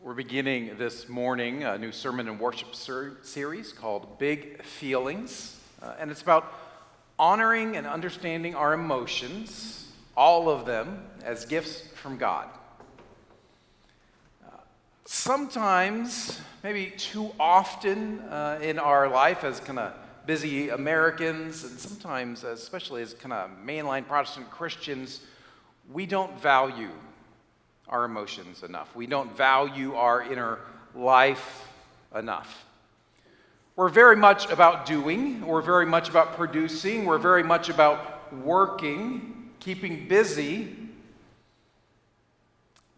We're beginning this morning a new sermon and worship series called Big Feelings, and it's about honoring and understanding our emotions, all of them, as gifts from God. Sometimes, maybe too often in our life as kind of busy Americans, and sometimes especially as kind of mainline Protestant Christians, we don't value our emotions enough. We don't value our inner life enough. We're very much about doing. We're very much about producing. We're very much about working, keeping busy.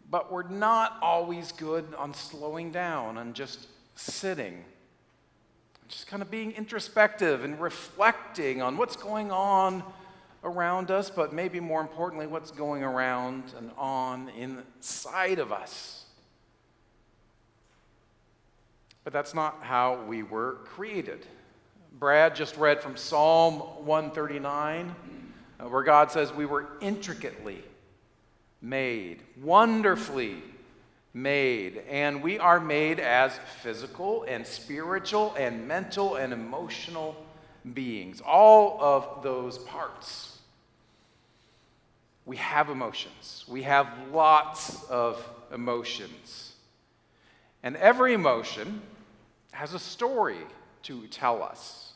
But we're not always good on slowing down and just sitting. Just kind of being introspective and reflecting on what's going on around us, but maybe more importantly, what's going around and on inside of us. But that's not how we were created. Brad just read from Psalm 139, where God says we were intricately made, wonderfully made, and we are made as physical and spiritual and mental and emotional beings, all of those parts. We have emotions. We have lots of emotions. And every emotion has a story to tell us.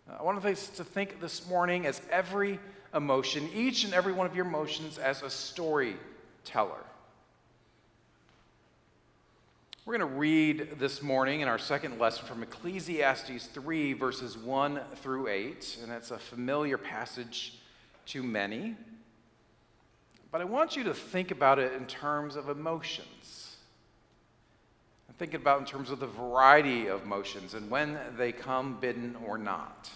I want us to think this morning as every emotion, each and every one of your emotions, as a storyteller. We're going to read this morning in our second lesson from Ecclesiastes 3, verses 1 through 8, and it's a familiar passage to many. But I want you to think about it in terms of emotions. I'm thinking about it in terms of the variety of emotions and when they come, bidden or not.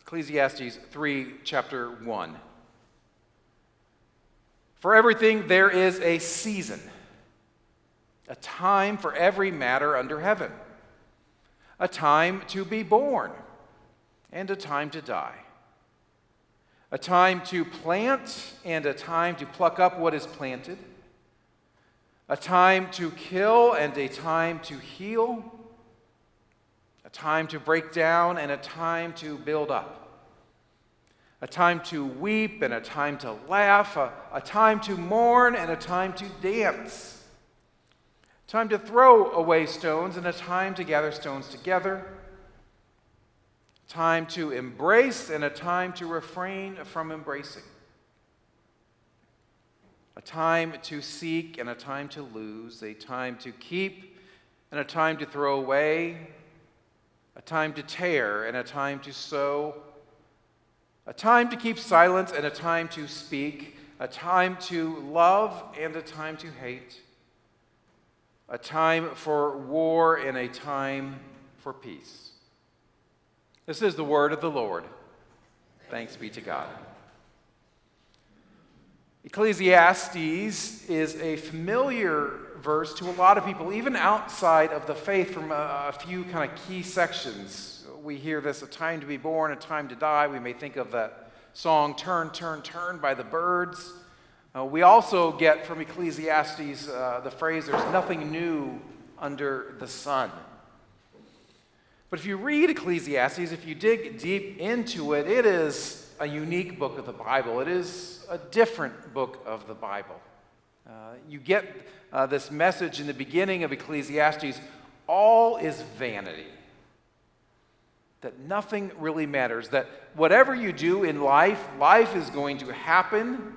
Ecclesiastes 3, chapter 1. For everything there is a season, a time for every matter under heaven, a time to be born and a time to die, a time to plant and a time to pluck up what is planted, a time to kill and a time to heal, a time to break down and a time to build up, a time to weep and a time to laugh, a time to mourn and a time to dance, a time to throw away stones and a time to gather stones together, time to embrace and a time to refrain from embracing, a time to seek and a time to lose, a time to keep and a time to throw away, a time to tear and a time to sow, a time to keep silence and a time to speak, a time to love and a time to hate, a time for war and a time for peace. This is the word of the Lord. Thanks be to God. Ecclesiastes is a familiar verse to a lot of people, even outside of the faith, from a few kind of key sections. We hear this, a time to be born, a time to die. We may think of that song, Turn, Turn, Turn by the Byrds. We also get from Ecclesiastes the phrase, there's nothing new under the sun. But if you read Ecclesiastes, if you dig deep into it, it is a unique book of the Bible. It is a different book of the Bible. You get this message in the beginning of Ecclesiastes, all is vanity. That nothing really matters. That whatever you do in life, life is going to happen,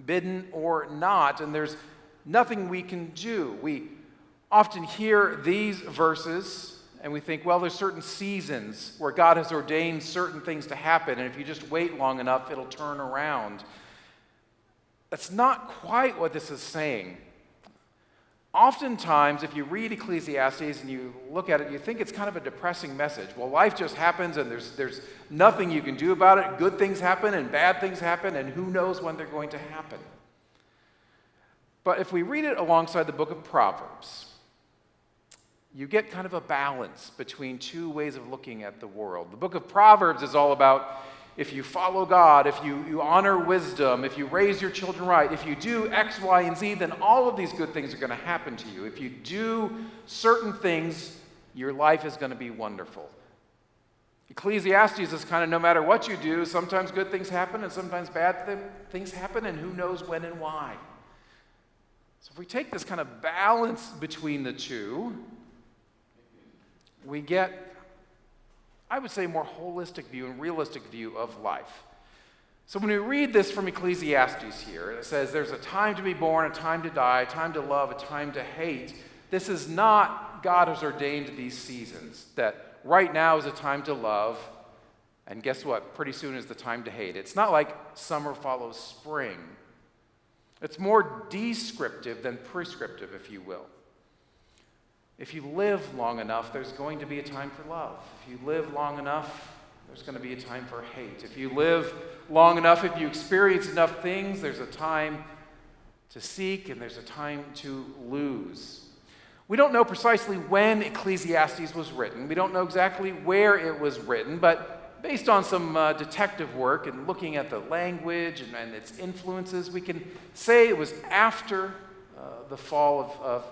bidden or not, and there's nothing we can do. We often hear these verses and we think, well, there's certain seasons where God has ordained certain things to happen, and if you just wait long enough, it'll turn around. That's not quite what this is saying. Oftentimes, if you read Ecclesiastes and you look at it, you think it's kind of a depressing message. Well, life just happens, and there's nothing you can do about it. Good things happen, and bad things happen, and who knows when they're going to happen. But if we read it alongside the book of Proverbs, you get kind of a balance between two ways of looking at the world. The book of Proverbs is all about if you follow God, if you honor wisdom, if you raise your children right, if you do X, Y, and Z, then all of these good things are going to happen to you. If you do certain things, your life is going to be wonderful. Ecclesiastes is kind of no matter what you do, sometimes good things happen and sometimes bad things happen, and who knows when and why. So if we take this kind of balance between the two, we get, I would say, a more holistic view and realistic view of life. So when we read this from Ecclesiastes here, it says there's a time to be born, a time to die, a time to love, a time to hate. This is not God has ordained these seasons, that right now is a time to love, and guess what? Pretty soon is the time to hate. It's not like summer follows spring. It's more descriptive than prescriptive, if you will. If you live long enough, there's going to be a time for love. If you live long enough, there's going to be a time for hate. If you live long enough, if you experience enough things, there's a time to seek and there's a time to lose. We don't know precisely when Ecclesiastes was written. We don't know exactly where it was written, but based on some detective work and looking at the language and its influences, we can say it was after the fall of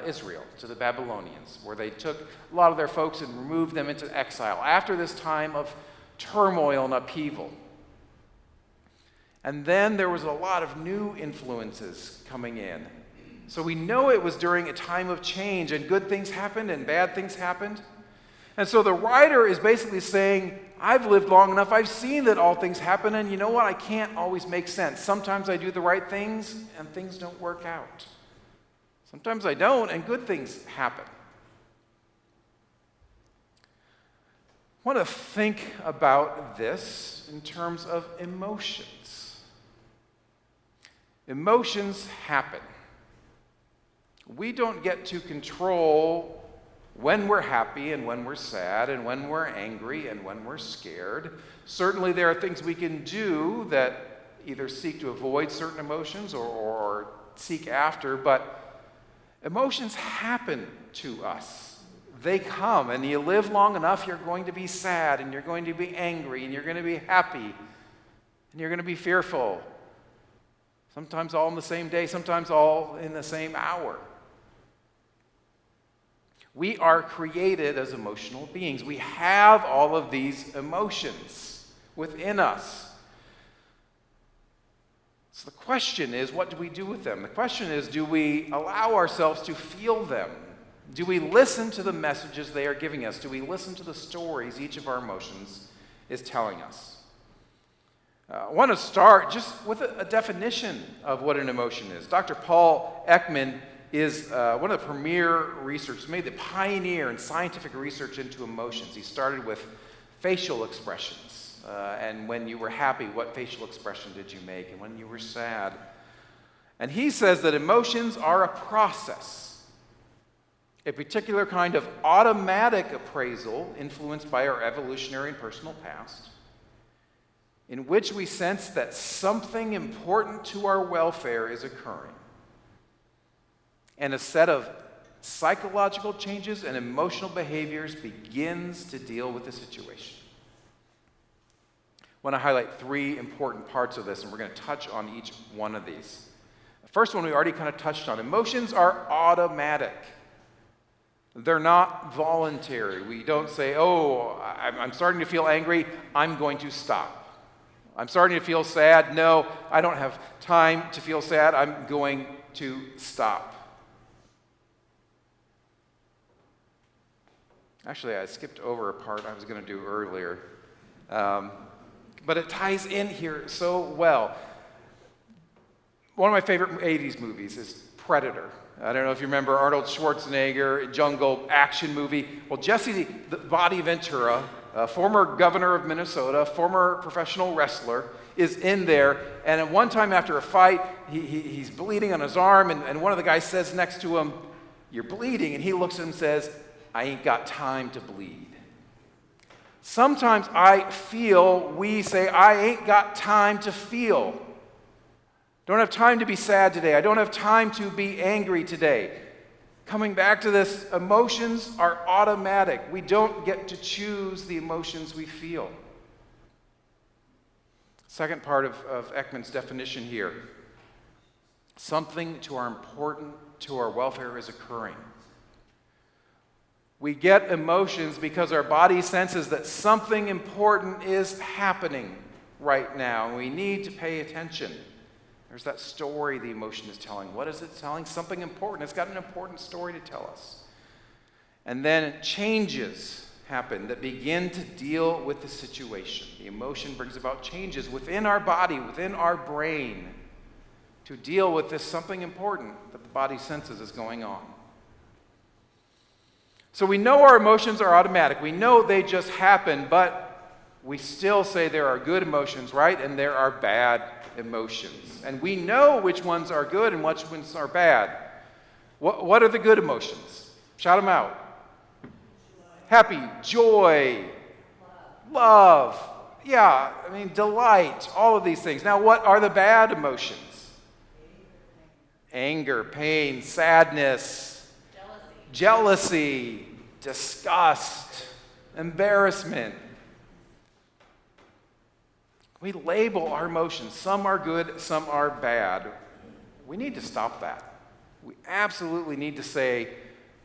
Israel to the Babylonians, where they took a lot of their folks and removed them into exile, after this time of turmoil and upheaval. And then there was a lot of new influences coming in. So we know it was during a time of change, and good things happened and bad things happened. And so the writer is basically saying, I've lived long enough, I've seen that all things happen, and you know what? I can't always make sense. Sometimes I do the right things, and things don't work out. Sometimes I don't, and good things happen. I want to think about this in terms of emotions. Emotions happen. We don't get to control when we're happy and when we're sad and when we're angry and when we're scared. Certainly there are things we can do that either seek to avoid certain emotions or seek after, but emotions happen to us. They come, and you live long enough, you're going to be sad, and you're going to be angry, and you're going to be happy, and you're going to be fearful. Sometimes all in the same day, sometimes all in the same hour. We are created as emotional beings. We have all of these emotions within us. So the question is, what do we do with them? The question is, do we allow ourselves to feel them? Do we listen to the messages they are giving us? Do we listen to the stories each of our emotions is telling us? I want to start just with a definition of what an emotion is. Dr. Paul Ekman is one of the premier researchers, maybe the pioneer in scientific research into emotions. He started with facial expressions. And when you were happy, what facial expression did you make? And when you were sad. And he says that emotions are a process, a particular kind of automatic appraisal influenced by our evolutionary and personal past, in which we sense that something important to our welfare is occurring. And a set of psychological changes and emotional behaviors begins to deal with the situation. I want to highlight three important parts of this, and we're going to touch on each one of these. The first one we already kind of touched on. Emotions are automatic. They're not voluntary. We don't say, oh, I'm starting to feel angry, I'm going to stop. I'm starting to feel sad, no, I don't have time to feel sad, I'm going to stop. Actually, I skipped over a part I was going to do earlier, but it ties in here so well. One of my favorite 80s movies is Predator. I don't know if you remember Arnold Schwarzenegger, jungle action movie. Well, Jesse the Body Ventura, a former governor of Minnesota, former professional wrestler, is in there, and at one time after a fight, he's bleeding on his arm, and one of the guys says next to him, "You're bleeding," and he looks at him and says, "I ain't got time to bleed." Sometimes we say, I ain't got time to feel. Don't have time to be sad today. I don't have time to be angry today. Coming back to this, emotions are automatic. We don't get to choose the emotions we feel. Second part of Ekman's definition here. Something important to our welfare is occurring. We get emotions because our body senses that something important is happening right now, and we need to pay attention. There's that story the emotion is telling. What is it telling? Something important. It's got an important story to tell us. And then changes happen that begin to deal with the situation. The emotion brings about changes within our body, within our brain, to deal with this something important that the body senses is going on. So we know our emotions are automatic. We know they just happen, but we still say there are good emotions, right? And there are bad emotions. And we know which ones are good and which ones are bad. What are the good emotions? Shout them out. Happy, joy, love. Yeah, delight, all of these things. Now, what are the bad emotions? Anger, pain, sadness, jealousy, disgust, embarrassment. We label our emotions. Some are good, some are bad. We need to stop that. We absolutely need to say,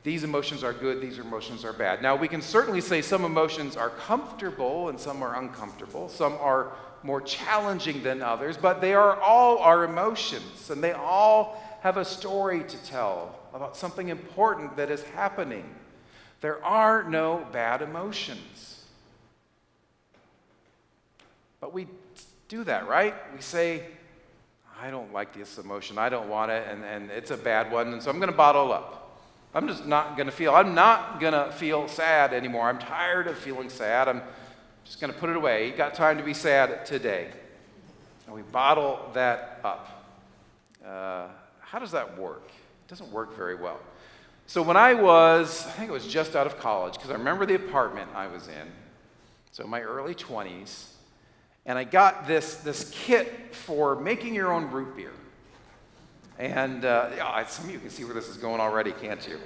these emotions are good, these emotions are bad. Now, we can certainly say some emotions are comfortable and some are uncomfortable. Some are more challenging than others, but they are all our emotions, and they all have a story to tell about something important that is happening. There are no bad emotions. But we do that, right? We say, I don't like this emotion, I don't want it, and it's a bad one, and so I'm going to bottle up. I'm not going to feel sad anymore. I'm tired of feeling sad. I'm just going to put it away. You got time to be sad today. And we bottle that up. How does that work? It doesn't work very well. So when I think it was just out of college, because I remember the apartment I was in, so my early 20s, and I got this kit for making your own root beer. And some of you can see where this is going already, can't you?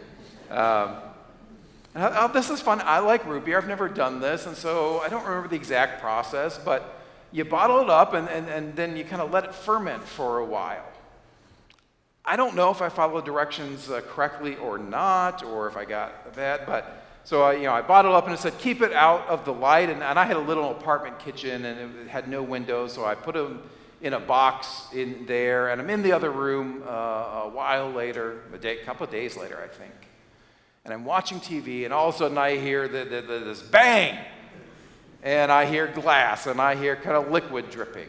This is fun. I like root beer. I've never done this, and so I don't remember the exact process, but you bottle it up, and then you kind of let it ferment for a while. I don't know if I followed directions correctly or not, or if I got that, but so I bottled up, and it said, keep it out of the light, and I had a little apartment kitchen, and it had no windows, so I put them in a box in there, and I'm in the other room a while later, a couple of days later, I think. And I'm watching TV, and all of a sudden I hear this bang, and I hear glass, and I hear kind of liquid dripping.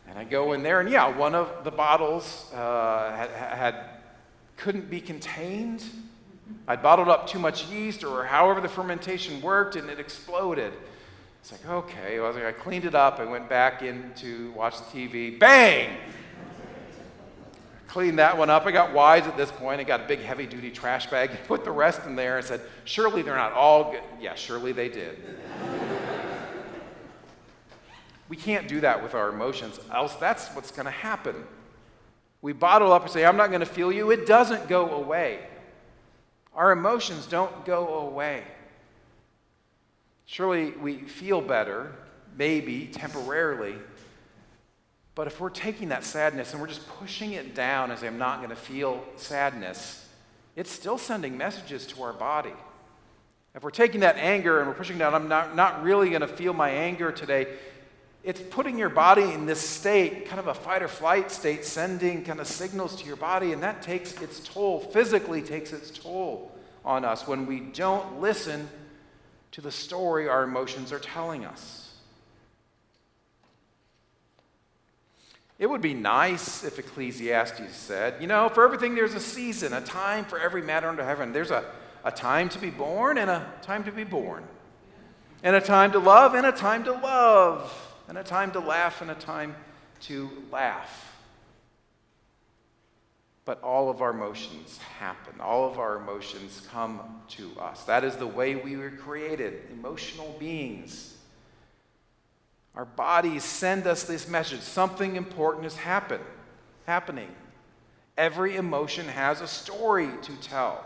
And I go in there, and one of the bottles couldn't be contained. I'd bottled up too much yeast, or however the fermentation worked, and it exploded. It's like, okay. I cleaned it up. I went back in to watch the TV. Bang! Cleaned that one up. I got wise at this point. I got a big heavy-duty trash bag. Put the rest in there and said, surely they're not all good. Yeah, surely they did. We can't do that with our emotions, else that's what's going to happen. We bottle up and say, I'm not going to feel you. It doesn't go away. Our emotions don't go away. Surely we feel better, maybe temporarily, but if we're taking that sadness and we're just pushing it down as I'm not going to feel sadness, it's still sending messages to our body. If we're taking that anger and we're pushing down, I'm not really going to feel my anger today, it's putting your body in this state, kind of a fight or flight state, sending kind of signals to your body, and that takes its toll, physically takes its toll on us when we don't listen to the story our emotions are telling us. It would be nice if Ecclesiastes said, for everything there's a season, a time for every matter under heaven. There's a time to be born and a time to be born, and a time to love and a time to love, and a time to laugh and a time to laugh. But all of our emotions happen. All of our emotions come to us. That is the way we were created, emotional beings. Our bodies send us this message. Something important is happening. Every emotion has a story to tell.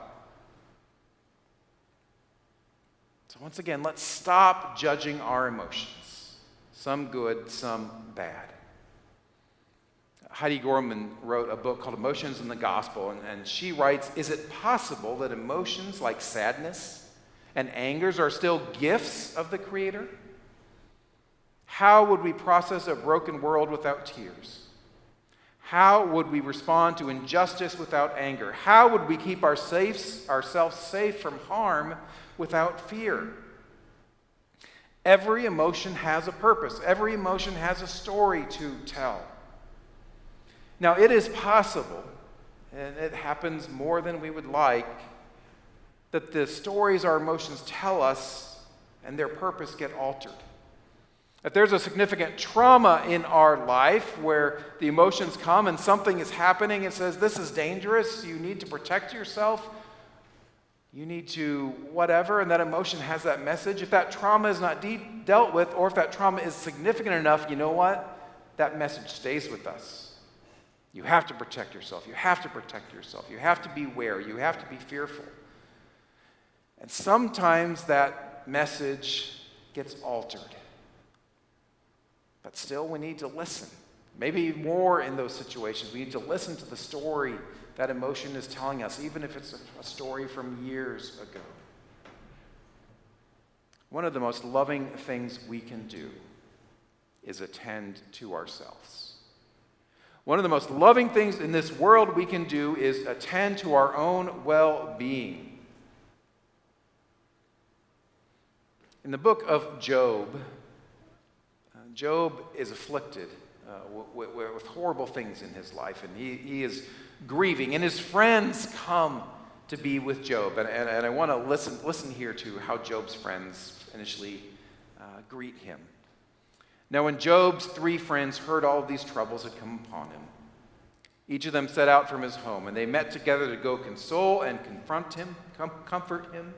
So once again, let's stop judging our emotions. some good, some bad. Heidi Gorman wrote a book called Emotions in the Gospel, and she writes, is it possible that emotions like sadness and angers are still gifts of the Creator? How would we process a broken world without tears? How would we respond to injustice without anger? How would we keep ourselves safe from harm without fear? Every emotion has a purpose. Every emotion has a story to tell. Now, it is possible, and it happens more than we would like, that the stories our emotions tell us and their purpose get altered. If there's a significant trauma in our life where the emotions come and something is happening, it says, this is dangerous, you need to protect yourself, you need to whatever, and that emotion has that message. If that trauma is not dealt with, or if that trauma is significant enough, you know what? That message stays with us. You have to protect yourself. You have to protect yourself. You have to beware. You have to be fearful. And sometimes that message gets altered. But still, we need to listen. Maybe more in those situations. We need to listen to the story that emotion is telling us, even if it's a story from years ago. One of the most loving things we can do is attend to ourselves. One of the most loving things in this world we can do is attend to our own well-being. In the book of Job, Job is afflicted with horrible things in his life, and he is grieving, and his friends come to be with Job. And I want to listen here to how Job's friends initially greet him. Now, when Job's 3 friends heard all of these troubles had come upon him, each of them set out from his home, and they met together to go console and comfort him.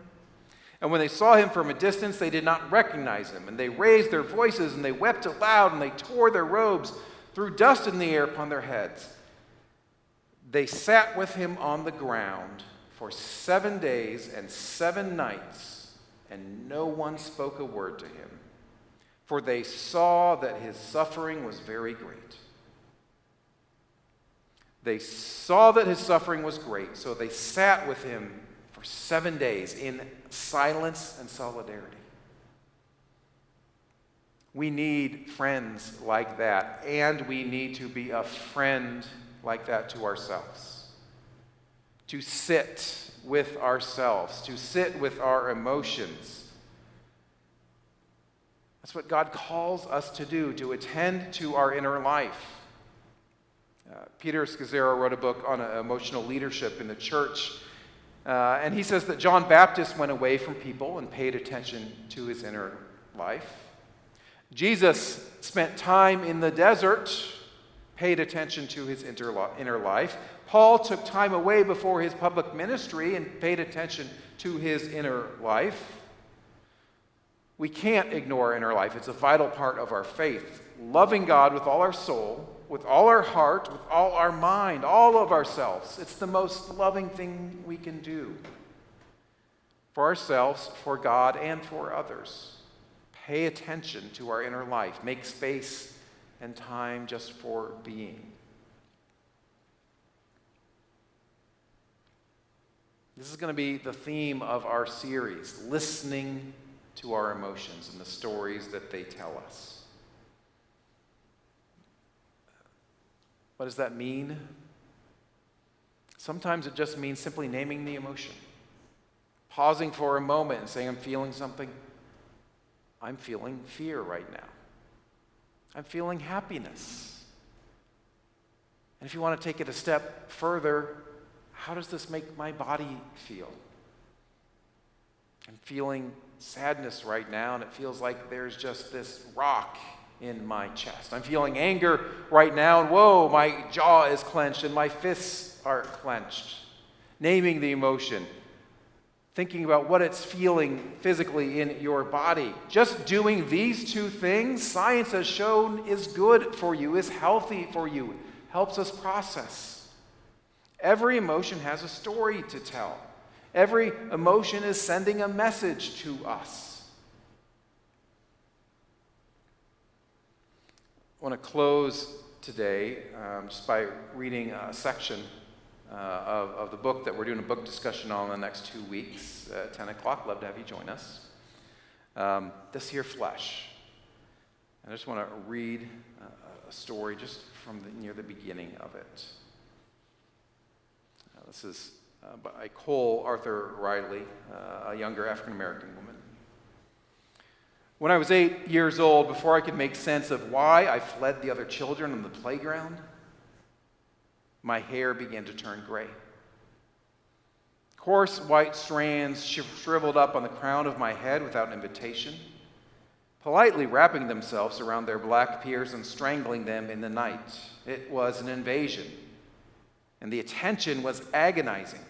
And when they saw him from a distance, they did not recognize him, and they raised their voices, and they wept aloud, and they tore their robes, threw dust in the air upon their heads. They sat with him on the ground for 7 days and 7 nights, and no one spoke a word to him. For they saw that his suffering was very great. They saw that his suffering was great, so they sat with him for 7 days in silence and solidarity. We need friends like that, and we need to be a friend like that to ourselves. To sit with ourselves, to sit with our emotions. That's what God calls us to do, to attend to our inner life. Peter Scazzaro wrote a book on emotional leadership in the church, and he says that John Baptist went away from people and paid attention to his inner life. Jesus spent time in the desert, paid attention to his inner life. Paul took time away before his public ministry and paid attention to his inner life. We can't ignore our inner life. It's a vital part of our faith. Loving God with all our soul, with all our heart, with all our mind, all of ourselves. It's the most loving thing we can do for ourselves, for God, and for others. Pay attention to our inner life. Make space and time just for being. This is going to be the theme of our series, listening to our emotions and the stories that they tell us. What does that mean? Sometimes it just means simply naming the emotion, pausing for a moment and saying, I'm feeling something. I'm feeling fear right now. I'm feeling happiness. And if you want to take it a step further, how does this make my body feel? I'm feeling sadness right now, and it feels like there's just this rock in my chest. I'm feeling anger right now, and whoa, my jaw is clenched and my fists are clenched. Naming the emotion, thinking about what it's feeling physically in your body. Just doing these 2 things, science has shown, is good for you, is healthy for you, helps us process. Every emotion has a story to tell. Every emotion is sending a message to us. want to close today just by reading a section of the book that we're doing a book discussion on the next 2 weeks at 10 o'clock. Love to have you join us. This here flesh. I just want to read a story just from near the beginning of it. This is by Cole Arthur Riley, a younger African-American woman. When I was 8 years old, before I could make sense of why I fled the other children on the playground, my hair began to turn gray. Coarse white strands shriveled up on the crown of my head without an invitation, politely wrapping themselves around their black peers and strangling them in the night. It was an invasion, and the attention was agonizing.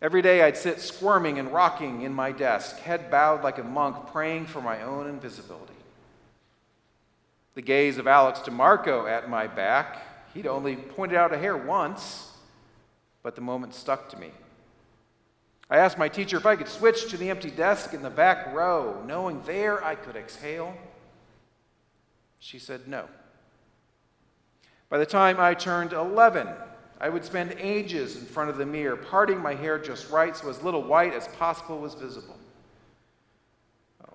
Every day I'd sit squirming and rocking in my desk, head bowed like a monk, praying for my own invisibility. The gaze of Alex DeMarco at my back, he'd only pointed out a hair once, but the moment stuck to me. I asked my teacher if I could switch to the empty desk in the back row, knowing there I could exhale. She said no. By the time I turned 11, I would spend ages in front of the mirror, parting my hair just right so as little white as possible was visible.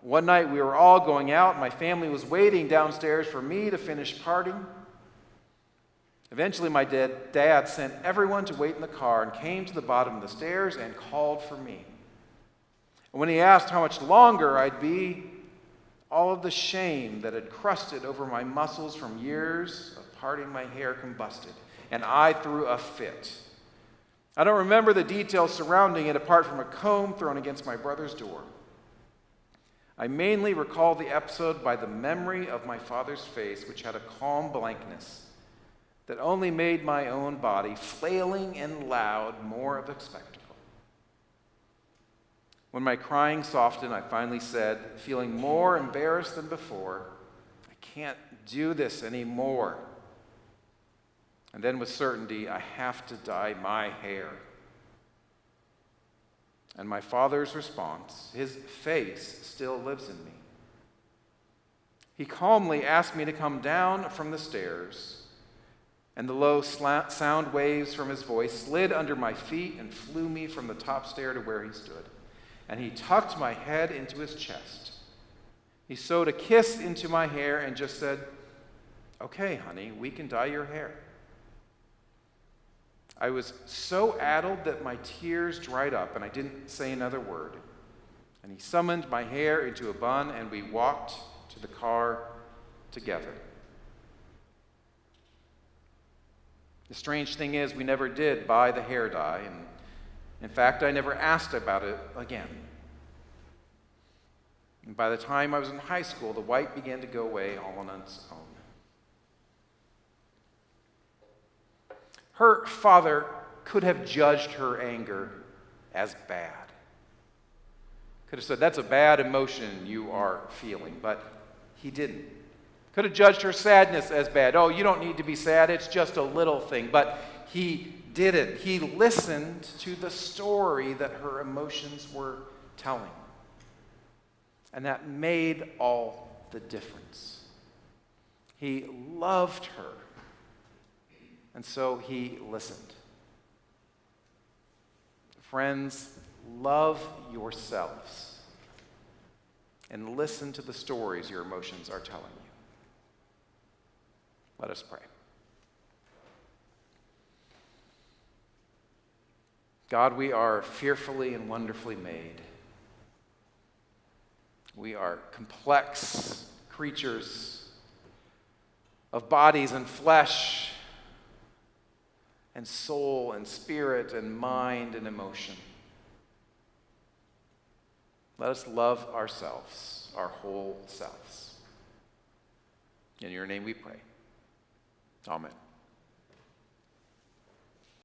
One night we were all going out. My family was waiting downstairs for me to finish parting. Eventually my dad sent everyone to wait in the car and came to the bottom of the stairs and called for me. And when he asked how much longer I'd be, all of the shame that had crusted over my muscles from years of parting my hair combusted, and I threw a fit. I don't remember the details surrounding it apart from a comb thrown against my brother's door. I mainly recall the episode by the memory of my father's face, which had a calm blankness that only made my own body, flailing and loud, more of a spectacle. When my crying softened, I finally said, feeling more embarrassed than before, I can't do this anymore. And then with certainty, I have to dye my hair. And my father's response, his face still lives in me. He calmly asked me to come down from the stairs, and the low sound waves from his voice slid under my feet and flew me from the top stair to where he stood. And he tucked my head into his chest. He sewed a kiss into my hair and just said, "Okay, honey, we can dye your hair." I was so addled that my tears dried up and I didn't say another word. And he summoned my hair into a bun and we walked to the car together. The strange thing is, we never did buy the hair dye, and in fact, I never asked about it again. And by the time I was in high school, the white began to go away all on its own. Her father could have judged her anger as bad. Could have said, "That's a bad emotion you are feeling," but he didn't. Could have judged her sadness as bad. "Oh, you don't need to be sad, it's just a little thing." But he didn't. He listened to the story that her emotions were telling. And that made all the difference. He loved her. And so he listened. Friends, love yourselves and listen to the stories your emotions are telling you. Let us pray. God, we are fearfully and wonderfully made. We are complex creatures of bodies and flesh and soul and spirit and mind and emotion. Let us love ourselves, our whole selves. In your name we pray. Amen.